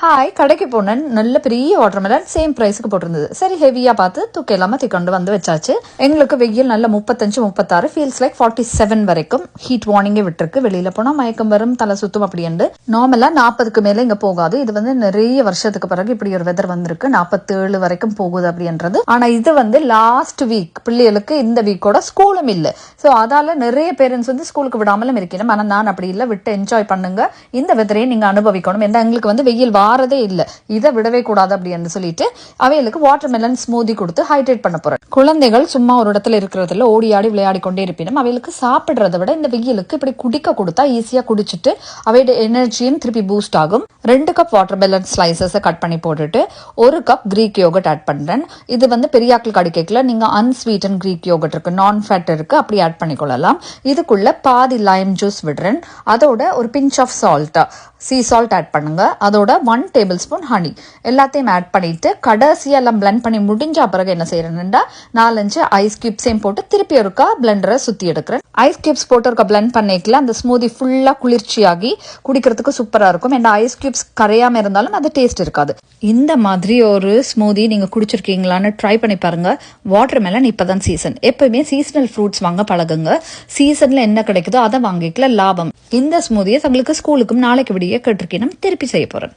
Hi, கடைக்கு போனேன். நல்ல பெரிய வாட்டர்மெலன் சேம் பிரைஸ்க்கு போட்டிருந்தது. சரி, ஹெவியா பார்த்து தூக்க இல்லாம திக்கொண்டு வந்து வச்சாச்சு. எங்களுக்கு வெயில் நல்ல 35 36 ஃபீல்ஸ் லைக் 47 வரைக்கும் ஹீட் வார்னிங்கே விட்டுருக்கு. வெளியில போனா மயக்கம் வரும், தலை சுத்தும் அப்படின்ட்டு. நார்மலா 40க்கு மேல இங்க போகாது. இது வந்து நிறைய வருஷத்துக்கு பிறகு இப்படி ஒரு வெதர் வந்திருக்கு. 47 வரைக்கும் போகுது அப்படின்றது. ஆனா இது வந்து லாஸ்ட் வீக் பிள்ளைகளுக்கு இந்த வீக்கோட ஸ்கூலும் இல்லை. ஸோ அதால நிறைய பேரண்ட்ஸ் வந்து ஸ்கூலுக்கு விடாமலும் இருக்கணும். ஆனா நான் அப்படி இல்லை, விட்டு என்ஜாய் பண்ணுங்க. இந்த வெதரையும் நீங்க அனுபவிக்கணும். ஏன்னா எங்களுக்கு வந்து வெயில் வாரதே இல்ல, இதை விடவே கூடாது அப்படின்னு சொல்லிட்டு அவைகளுக்கு வாட்டர்மெலன் ஸ்மூதி கொடுத்து ஹைட்ரேட் பண்ண போறேன். குழந்தைகள் சும்மா ஒரு இடத்துல இருக்கிறதுல ஓடி ஆடி விளையாடி கொண்டே இருப்பினும் அவைகளுக்கு சாப்பிடுறத விட இந்த வெயிலுக்கு இப்படி குடிக்க கொடுத்தா ஈஸியா குடிச்சிட்டு அவையோட எனர்ஜியும் திருப்பி பூஸ்ட் ஆகும். 2 கப் வாட்டர்மெலன் ஸ்லைசஸ் கட் பண்ணி போட்டுட்டு 1 கப் கிரீக் யோகட் ஆட் பண்றேன். இது வந்து பெரியாக்கள் கடிக்கல, நீங்க அன்ஸ்வீட்டன் கிரீக் யோகட் இருக்கு, நான் ஃபேட் இருக்கு, அப்படி ஆட் பண்ணிக்கொள்ளலாம். இதுக்குள்ள பாதி லைம் ஜூஸ் விடுறேன். அதோட ஒரு pinch of salt, sea salt add பண்ணுங்க. அதோட 1 டேபிள் ஸ்பூன் ஹனி எல்லாத்தையும் ஆட் பண்ணிட்டு கடைசியா எல்லாம் பிளெண்ட் பண்ணி முடிஞ்ச பிறகு என்ன செய்யறேன்னா 4-5 ஐஸ் கியூப்ஸையும் போட்டு திருப்பி ஒருக்கா பிளெண்டரை சுத்தி எடுக்கிறேன். ஐஸ் கியூப்ஸ் போட்டு ஒருக்கா பிளெண்ட் பண்ணிக்கல, அந்த ஸ்மூதி ஃபுல்லா குளிர்ச்சியாகி குடிக்கிறதுக்கு சூப்பரா இருக்கும். ஏன்னா ஐஸ் கியூப்ஸ் கரையாம இருந்தாலும் அது டேஸ்ட் இருக்காது. இந்த மாதிரி ஒரு ஸ்மூதி நீங்க குடிச்சிருக்கீங்களான்னு ட்ரை பண்ணி பாருங்க. வாட்டர்மெலன் இப்பதான் சீசன். எப்பவுமே சீசனல் ஃப்ரூட்ஸ் வாங்க பழகுங்க. சீசன்ல என்ன கிடைக்குதோ அதை வாங்கிக்கல லாபம். இந்த ஸ்மூதியை தங்களுக்கு ஸ்கூலுக்கும் நாளைக்கு விடிய கேட்டிருக்கேன், திருப்பி செய்ய போறேன்.